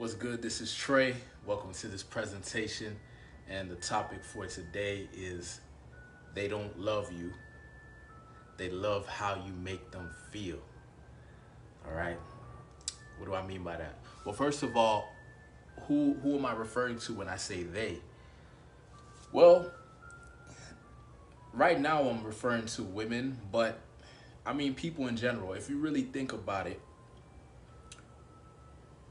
What's good? This is Trey. Welcome to this presentation. And the topic for today is they don't love you. They love how you make them feel. All right. What do I mean by that? Well, first of all, who am I referring to when I say they? Well, right now I'm referring to women, but I mean people in general. If you really think about it,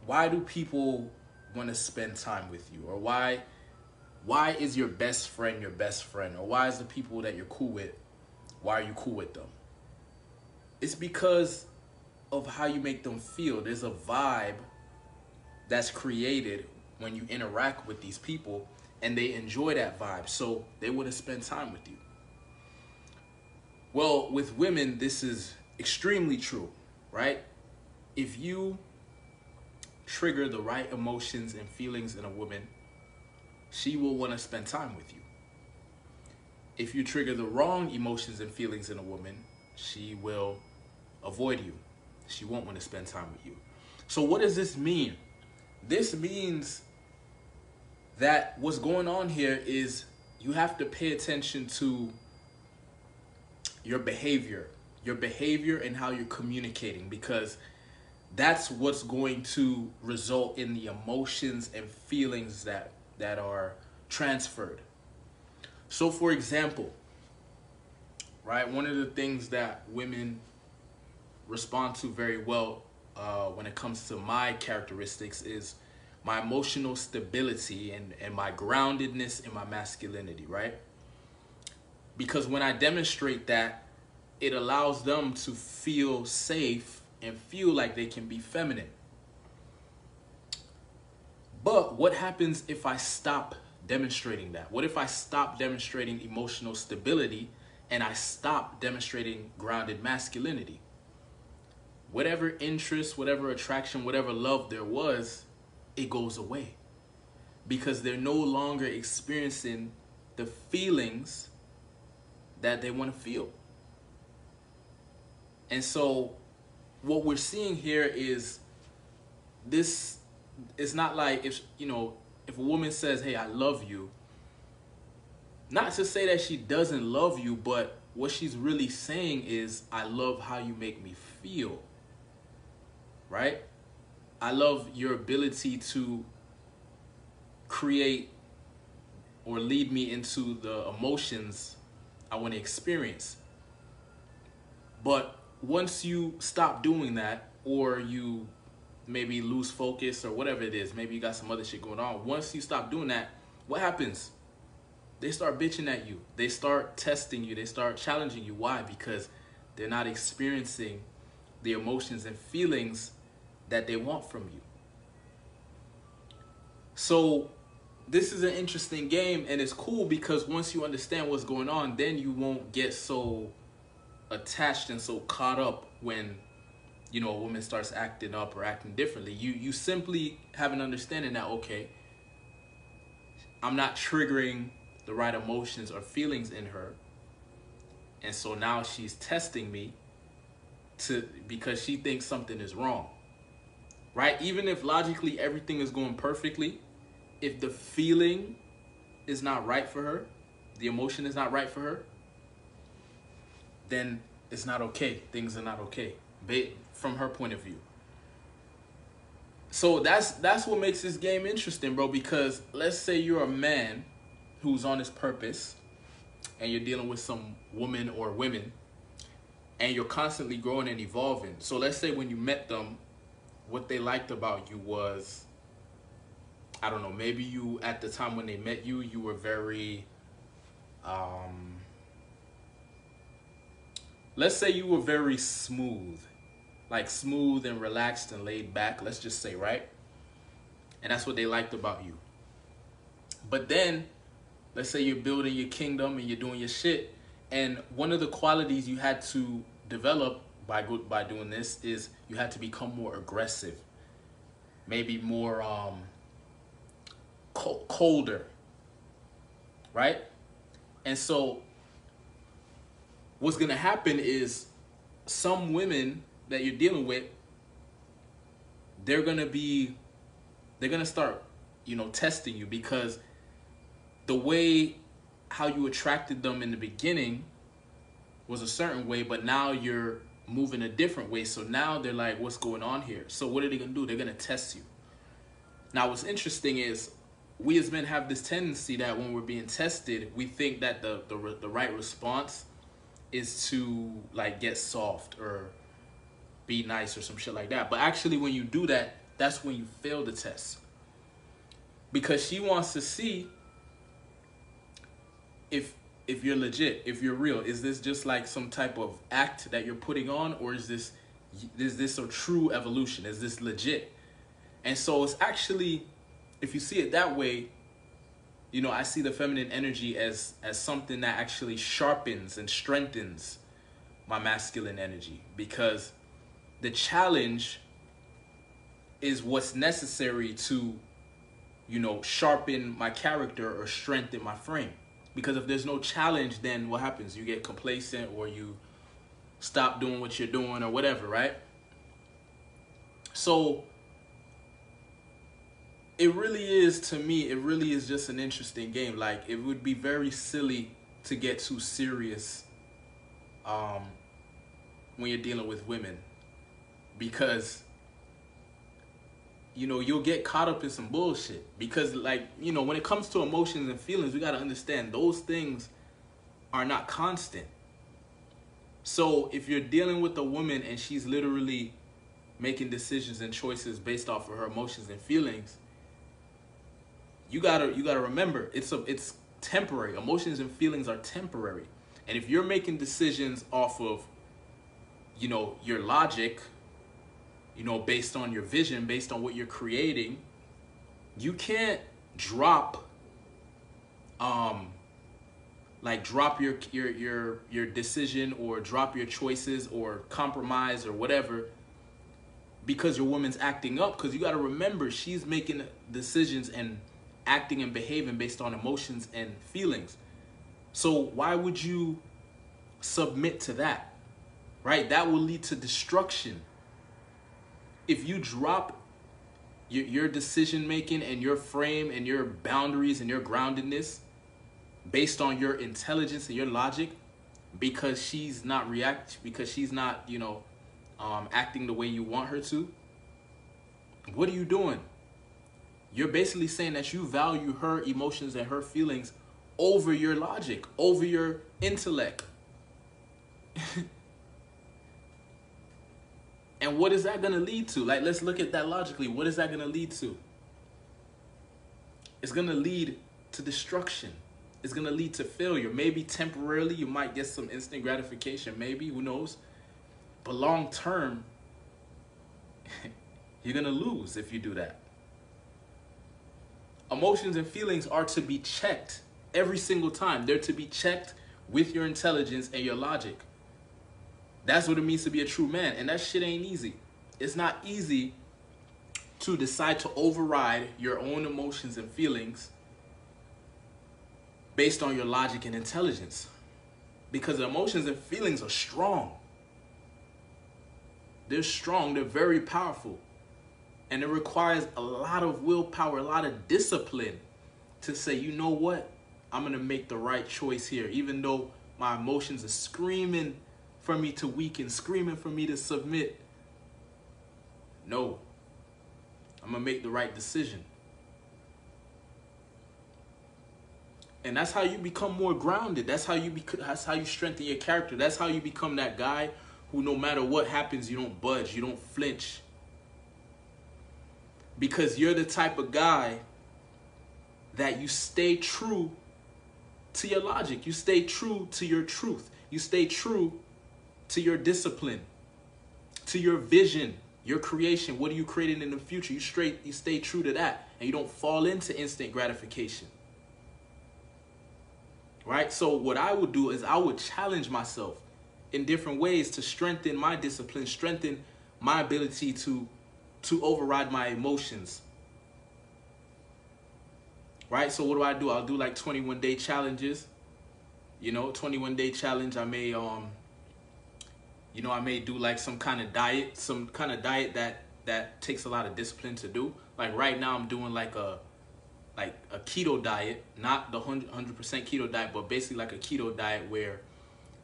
why do people want to spend time with you? Or why is your best friend your best friend? Or why is the people that you're cool with, why are you cool with them? It's because of how you make them feel. There's a vibe that's created when you interact with these people, and they enjoy that vibe, so they want to spend time with you. Well, with women, this is extremely true, right? If you trigger the right emotions and feelings in a woman, she will want to spend time with you. If you trigger the wrong emotions and feelings in a woman, she will avoid you. She won't want to spend time with you. So what does this mean? This means that what's going on here is you have to pay attention to your behavior and how you're communicating, because that's what's going to result in the emotions and feelings that are transferred. So for example, right, one of the things that women respond to very well when it comes to my characteristics is my emotional stability and my groundedness in my masculinity, right? Because when I demonstrate that, it allows them to feel safe and feel like they can be feminine. But what happens if I stop demonstrating that? What if I stop demonstrating emotional stability and I stop demonstrating grounded masculinity? Whatever interest, whatever attraction, whatever love there was, it goes away. Because they're no longer experiencing the feelings that they want to feel. And so what we're seeing here is this is not like if a woman says, hey, I love you, not to say that she doesn't love you, but what she's really saying is, I love how you make me feel, right? I love your ability to create or lead me into the emotions I want to experience. But once you stop doing that, or you maybe lose focus or whatever it is, maybe you got some other shit going on. Once you stop doing that, what happens? They start bitching at you. They start testing you. They start challenging you. Why? Because they're not experiencing the emotions and feelings that they want from you. So this is an interesting game, and it's cool because once you understand what's going on, then you won't get so attached and so caught up when a woman starts acting up or acting differently. You simply have an understanding that, okay, I'm not triggering the right emotions or feelings in her, and so now she's testing me because she thinks something is wrong, right? Even if logically everything is going perfectly, if the feeling is not right for her, the emotion is not right for her, then it's not okay. Things are not okay from her point of view. So that's what makes this game interesting, bro, because let's say you're a man who's on his purpose and you're dealing with some woman or women and you're constantly growing and evolving. So let's say when you met them, what they liked about you was, I don't know, maybe you, at the time when they met you, you were very, let's say you were very smooth, like smooth and relaxed and laid back, let's just say, right? And that's what they liked about you. But then, let's say you're building your kingdom and you're doing your shit, and one of the qualities you had to develop by doing this is you had to become more aggressive, maybe more colder, right? And so what's gonna happen is some women that you're dealing with, they're gonna be they're gonna start, testing you, because the way how you attracted them in the beginning was a certain way, but now you're moving a different way. So now they're like, what's going on here? So what are they gonna do? They're gonna test you. Now, what's interesting is we as men have this tendency that when we're being tested, we think that the right response is to like get soft or be nice or some shit like that. But actually, when you do that, that's when you fail the test, because she wants to see if you're legit, if you're real. Is this just like some type of act that you're putting on, or is this a true evolution? Is this legit? And so it's actually, if you see it that way, I see the feminine energy as something that actually sharpens and strengthens my masculine energy, because the challenge is what's necessary to, sharpen my character or strengthen my frame. Because if there's no challenge, then what happens? You get complacent, or you stop doing what you're doing, or whatever, right? So it really is, to me, it really is just an interesting game. Like, it would be very silly to get too serious when you're dealing with women, because you'll get caught up in some bullshit. Because, like, when it comes to emotions and feelings, we got to understand those things are not constant. So if you're dealing with a woman and she's literally making decisions and choices based off of her emotions and feelings, you gotta remember, it's temporary. Emotions and feelings are temporary. And if you're making decisions off of, your logic, based on your vision, based on what you're creating, you can't drop your decision, or drop your choices, or compromise, or whatever, because your woman's acting up. Because you got to remember, she's making decisions and acting and behaving based on emotions and feelings. So why would you submit to that, right? That will lead to destruction. If you drop your decision making and your frame and your boundaries and your groundedness based on your intelligence and your logic, because she's not acting the way you want her to, what are you doing? You're basically saying that you value her emotions and her feelings over your logic, over your intellect. And what is that going to lead to? Like, let's look at that logically. What is that going to lead to? It's going to lead to destruction. It's going to lead to failure. Maybe temporarily you might get some instant gratification. Maybe, who knows? But long term, you're going to lose if you do that. Emotions and feelings are to be checked every single time. They're to be checked with your intelligence and your logic. That's what it means to be a true man. And that shit ain't easy. It's not easy to decide to override your own emotions and feelings based on your logic and intelligence. Because emotions and feelings are strong. They're strong. They're very powerful. And it requires a lot of willpower, a lot of discipline to say, you know what? I'm going to make the right choice here. Even though my emotions are screaming for me to weaken, screaming for me to submit. No. I'm going to make the right decision. And that's how you become more grounded. That's how you strengthen your character. That's how you become that guy who, no matter what happens, you don't budge, you don't flinch. Because you're the type of guy that you stay true to your logic. You stay true to your truth. You stay true to your discipline, to your vision, your creation. What are you creating in the future? You stay true to that, and you don't fall into instant gratification. Right? So what I would do is I would challenge myself in different ways to strengthen my discipline, strengthen my ability to override my emotions. Right? So what do? I'll do like 21-day challenges. 21-day challenge. I may I may do like some kind of diet that that takes a lot of discipline to do. Like right now I'm doing like a keto diet, not the 100% keto diet, but basically like a keto diet where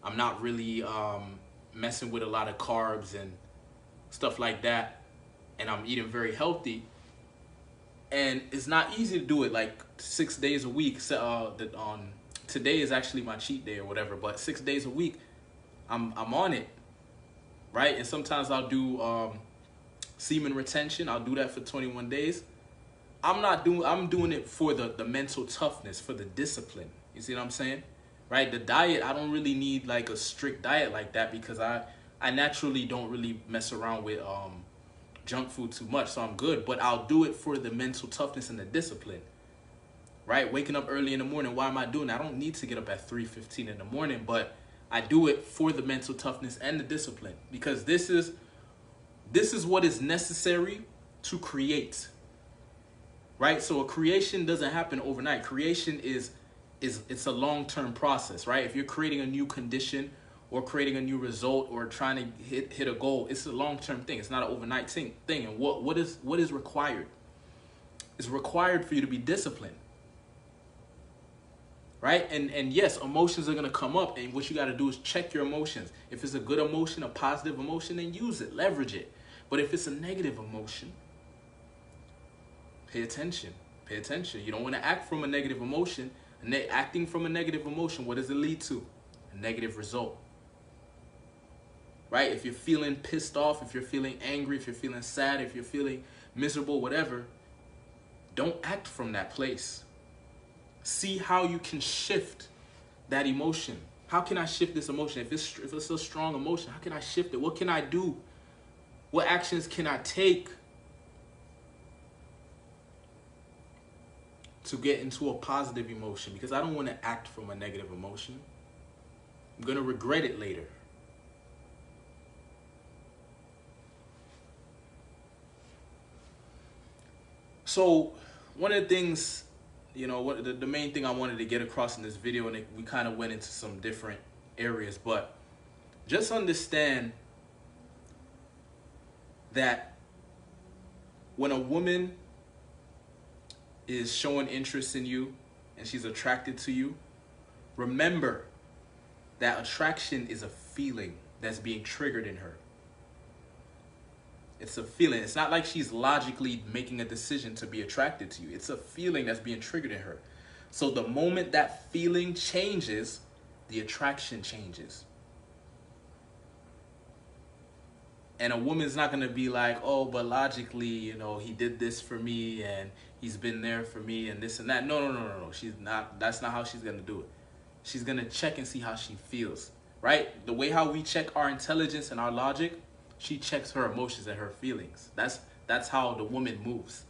I'm not really messing with a lot of carbs and stuff like that, and I'm eating very healthy. And it's not easy to do it like 6 days a week. So on today is actually my cheat day or whatever, but 6 days a week I'm on it, right? And sometimes I'll do semen retention. I'll do that for 21 days. I'm doing it for the mental toughness, for the discipline. You see what I'm saying? Right? The diet, I don't really need like a strict diet like that, because I naturally don't really mess around with junk food too much, so I'm good. But I'll do it for the mental toughness and the discipline. Right? Waking up early in the morning, why am I doing that? I don't need to get up at 3:15 in the morning, but I do it for the mental toughness and the discipline, because this is what is necessary to create. Right? So a creation doesn't happen overnight. Creation it's a long-term process, right? If you're creating a new condition or creating a new result or trying to hit a goal, it's a long-term thing. It's not an overnight thing. And what is required? It's required for you to be disciplined. Right? And yes, emotions are going to come up, and what you got to do is check your emotions. If it's a good emotion, a positive emotion, then use it, leverage it. But if it's a negative emotion, pay attention. Pay attention. You don't want to act from a negative emotion. Acting from a negative emotion, what does it lead to? A negative result. Right? If you're feeling pissed off, if you're feeling angry, if you're feeling sad, if you're feeling miserable, whatever, don't act from that place. See how you can shift that emotion. How can I shift this emotion? If it's a strong emotion, how can I shift it? What can I do? What actions can I take to get into a positive emotion? Because I don't want to act from a negative emotion. I'm going to regret it later. So one of the things, what the main thing I wanted to get across in this video, and we kind of went into some different areas, but just understand that when a woman is showing interest in you and she's attracted to you, remember that attraction is a feeling that's being triggered in her. It's a feeling. It's not like she's logically making a decision to be attracted to you. It's a feeling that's being triggered in her. So the moment that feeling changes, the attraction changes. And a woman's not going to be like, oh, but logically, he did this for me and he's been there for me and this and that. No. She's not. That's not how she's going to do it. She's going to check and see how she feels, right? The way how we check our intelligence and our logic, she checks her emotions and her feelings. That's how the woman moves,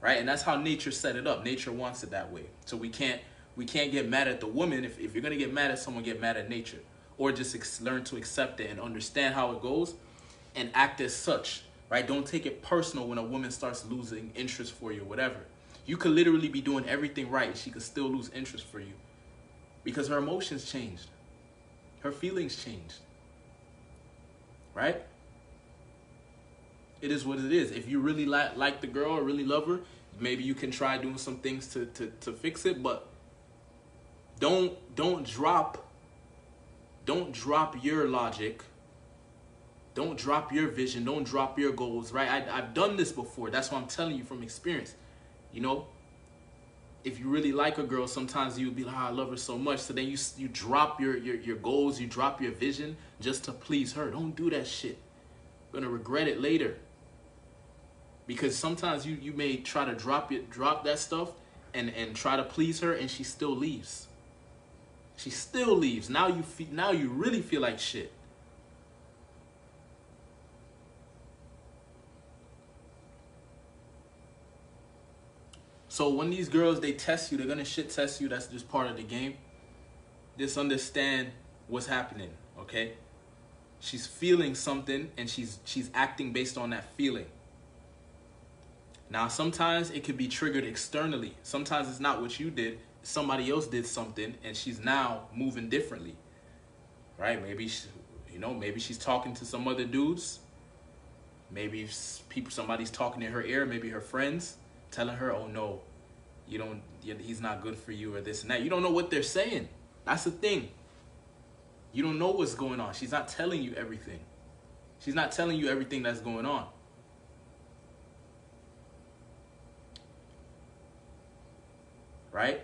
right? And that's how nature set it up. Nature wants it that way. So we can't get mad at the woman. If you're going to get mad at someone, get mad at nature. Or just learn to accept it and understand how it goes and act as such, right? Don't take it personal when a woman starts losing interest for you or whatever. You could literally be doing everything right and she could still lose interest for you because her emotions changed. Her feelings changed, right? It is what it is. If you really like the girl or really love her, maybe you can try doing some things to fix it, but don't drop your logic. Don't drop your vision. Don't drop your goals, right? I've done this before. That's what I'm telling you from experience. If you really like a girl, sometimes you'll be like, I love her so much. So then you drop your goals, you drop your vision just to please her. Don't do that shit. You're going to regret it later. Because sometimes you may try to drop that stuff and try to please her, and she still leaves. She still leaves. Now you really feel like shit. So when these girls, they test you, they're going to shit test you. That's just part of the game. Just understand what's happening, okay? She's feeling something and she's acting based on that feeling. Now, sometimes it could be triggered externally. Sometimes it's not what you did. Somebody else did something and she's now moving differently, right? Maybe she's talking to some other dudes. Maybe somebody's talking in her ear, maybe her friends telling her, oh no, he's not good for you or this and that. You don't know what they're saying. That's the thing. You don't know what's going on. She's not telling you everything. She's not telling you everything that's going on. Right?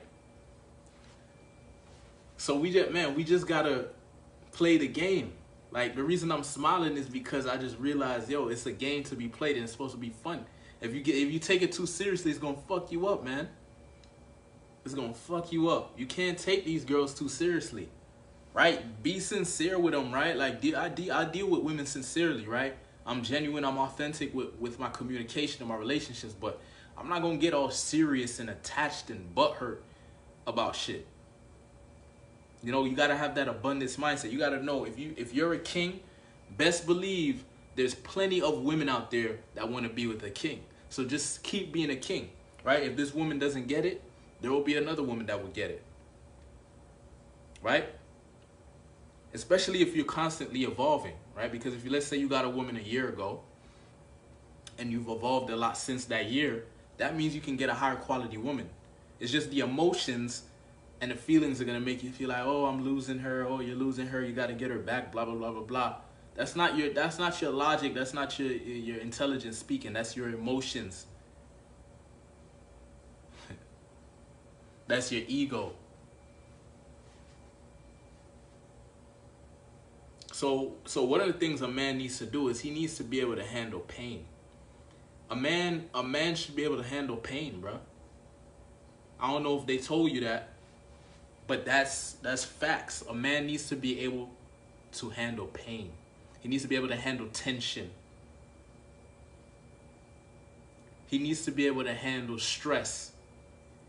So we just gotta play the game. Like, the reason I'm smiling is because I just realized, yo, it's a game to be played and it's supposed to be fun. If you take it too seriously, it's gonna fuck you up, man. It's gonna fuck you up. You can't take these girls too seriously, right? Be sincere with them, right? Like, I deal with women sincerely, right? I'm genuine, I'm authentic with my communication and my relationships, but I'm not gonna get all serious and attached and butthurt about shit. You know, you gotta have that abundance mindset. You gotta know, if you're a king, best believe there's plenty of women out there that want to be with a king. So just keep being a king, right? If this woman doesn't get it, there will be another woman that will get it, right? Especially if you're constantly evolving, right? Because if let's say you got a woman a year ago and you've evolved a lot since that year, that means you can get a higher quality woman. It's just the emotions and the feelings are going to make you feel like, oh, I'm losing her. Oh, you're losing her. You got to get her back, blah, blah, blah, blah, blah. That's not your logic. That's not your intelligence speaking. That's your emotions. That's your ego. So one of the things a man needs to do is he needs to be able to handle pain. A man should be able to handle pain, bro. I don't know if they told you that, but that's facts. A man needs to be able to handle pain. He needs to be able to handle tension. He needs to be able to handle stress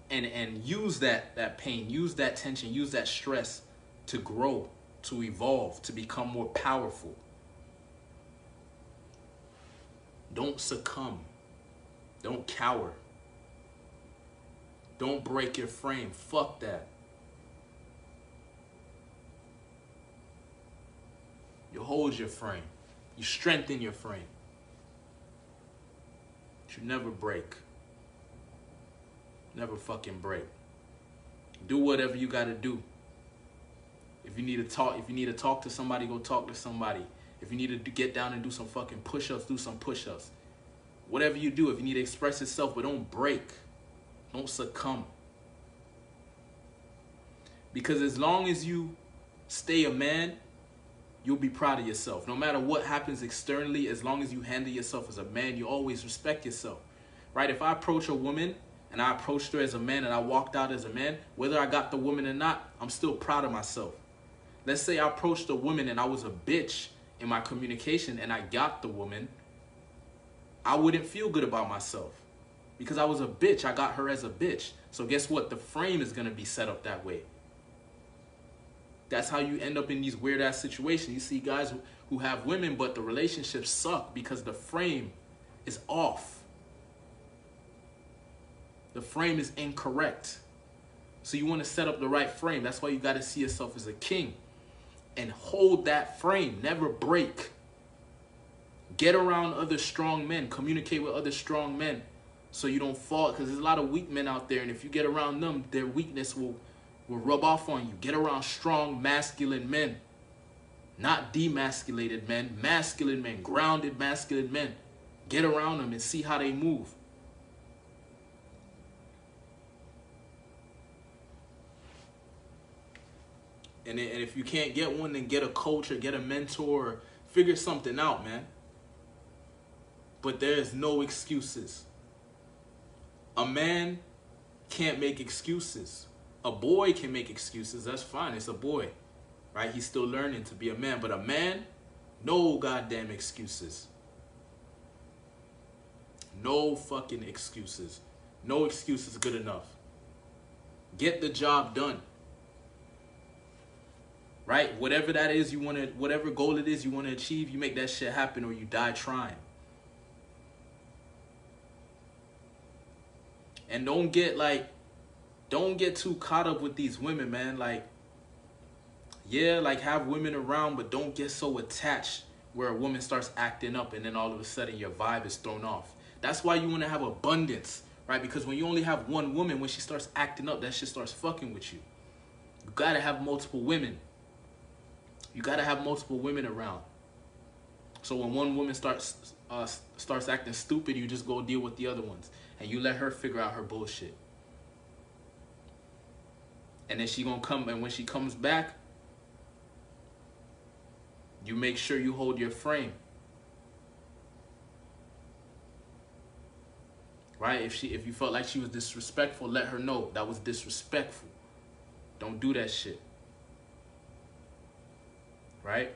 and use that pain, use that tension, use that stress to grow, to evolve, to become more powerful. Don't succumb. Don't cower. Don't break your frame. Fuck that. You hold your frame. You strengthen your frame. You should never break. Never fucking break. Do whatever you gotta do. If you need to talk to somebody, go talk to somebody. If you need to get down and do some fucking push-ups, do some push-ups. Whatever you do, if you need to express yourself, but don't break. Don't succumb. Because as long as you stay a man, you'll be proud of yourself. No matter what happens externally, as long as you handle yourself as a man, you always respect yourself. Right? If I approach a woman and I approached her as a man and I walked out as a man, whether I got the woman or not, I'm still proud of myself. Let's say I approached a woman and I was a bitch in my communication and I got the woman, I wouldn't feel good about myself because I was a bitch. I got her as a bitch. So guess what? The frame is going to be set up that way. That's how you end up in these weird ass situations. You see guys who have women, but the relationships suck because the frame is off. The frame is incorrect. So you want to set up the right frame. That's why you got to see yourself as a king and hold that frame. Never break. Get around other strong men. Communicate with other strong men so you don't fall, because there's a lot of weak men out there, and if you get around them, their weakness will rub off on you. Get around strong, masculine men. Not demasculated men. Masculine men. Grounded, masculine men. Get around them and see how they move. And if you can't get one, then get a coach or get a mentor or figure something out, man. But there's no excuses. A man can't make excuses. A boy can make excuses. That's fine. It's a boy, right? He's still learning to be a man. But a man, no goddamn excuses. No fucking excuses. No excuse is good enough. Get the job done. Right? Whatever that is you want to, whatever goal it is you want to achieve, you make that shit happen or you die trying. And don't get too caught up with these women, man. Like, yeah, like have women around, but don't get so attached where a woman starts acting up and then all of a sudden your vibe is thrown off. That's why you want to have abundance, right? Because when you only have one woman, when she starts acting up, that shit starts fucking with you. You gotta have multiple women. You gotta have multiple women around. So when one woman starts acting stupid, you just go deal with the other ones. And you let her figure out her bullshit. And then she gonna come, and when she comes back, you make sure you hold your frame. Right? If you felt like she was disrespectful, let her know that was disrespectful. Don't do that shit. Right?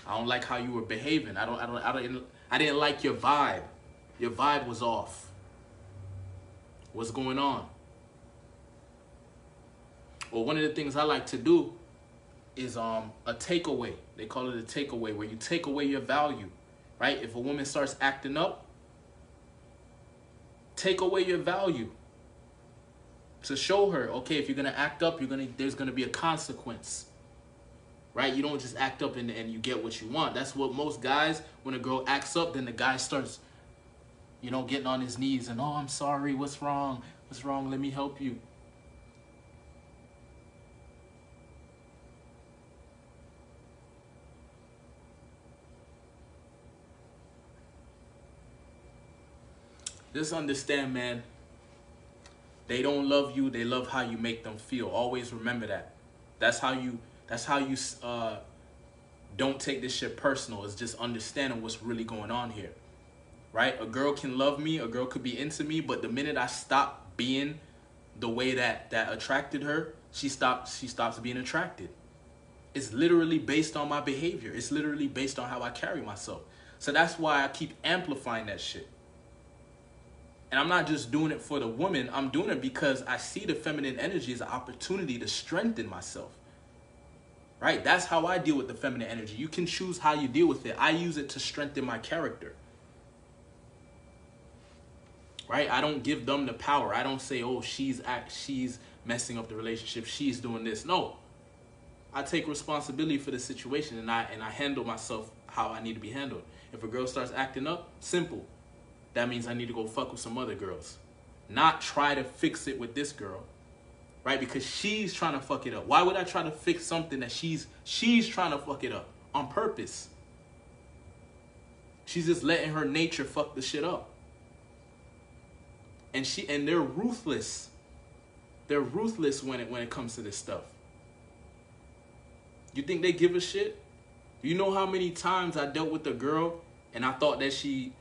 I don't like how you were behaving. I didn't like your vibe. Your vibe was off. What's going on? Well, one of the things I like to do is a takeaway. They call it a takeaway, where you take away your value, right? If a woman starts acting up, take away your value to show her, okay, if you're gonna act up, there's gonna be a consequence, right? You don't just act up and you get what you want. That's what most guys, when a girl acts up, then the guy starts, you know, getting on his knees and, oh, I'm sorry, what's wrong? What's wrong? Let me help you. Just understand, man, they don't love you, they love how you make them feel. Always remember that. That's how you don't take this shit personal. It's just understanding what's really going on here. Right? A girl can love me, a girl could be into me, but the minute I stop being the way that attracted her, she stops being attracted. It's literally based on my behavior. It's literally based on how I carry myself. So that's why I keep amplifying that shit. And I'm not just doing it for the woman. I'm doing it because I see the feminine energy as an opportunity to strengthen myself. Right? That's how I deal with the feminine energy. You can choose how you deal with it. I use it to strengthen my character. Right? I don't give them the power. I don't say, oh, she's messing up the relationship. She's doing this. No. I take responsibility for the situation, and I handle myself how I need to be handled. If a girl starts acting up, simple. That means I need to go fuck with some other girls. Not try to fix it with this girl. Right? Because she's trying to fuck it up. Why would I try to fix something that she's trying to fuck it up on purpose? She's just letting her nature fuck the shit up. And they're ruthless. They're ruthless when it comes to this stuff. You think they give a shit? You know how many times I dealt with a girl and I thought that she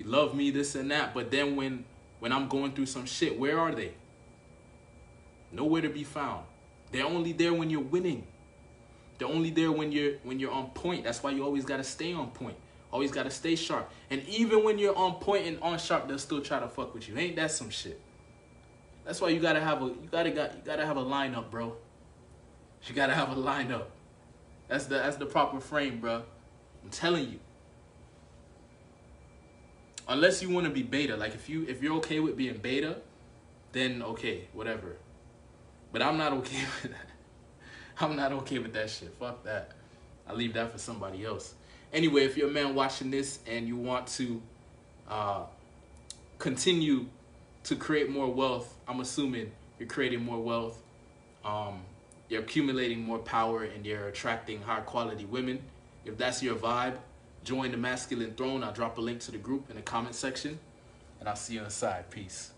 loved me, this and that, but then when I'm going through some shit, where are they? Nowhere to be found. They're only there when you're winning. They're only there when you're on point. That's why you always gotta stay on point. Always gotta stay sharp. And even when you're on point and on sharp, they'll still try to fuck with you. Ain't that some shit? That's why you gotta have a lineup, bro. You gotta have a lineup. That's the proper frame, bro. I'm telling you. Unless you want to be beta, like if you're okay with being beta, then okay, whatever. But I'm not okay with that. I'm not okay with that shit. Fuck that. I'll leave that for somebody else. Anyway, if you're a man watching this and you want to continue to create more wealth, I'm assuming you're creating more wealth. You're accumulating more power and you're attracting higher quality women. If that's your vibe, join the Masculine Throne. I'll drop a link to the group in the comment section. And I'll see you inside. Peace.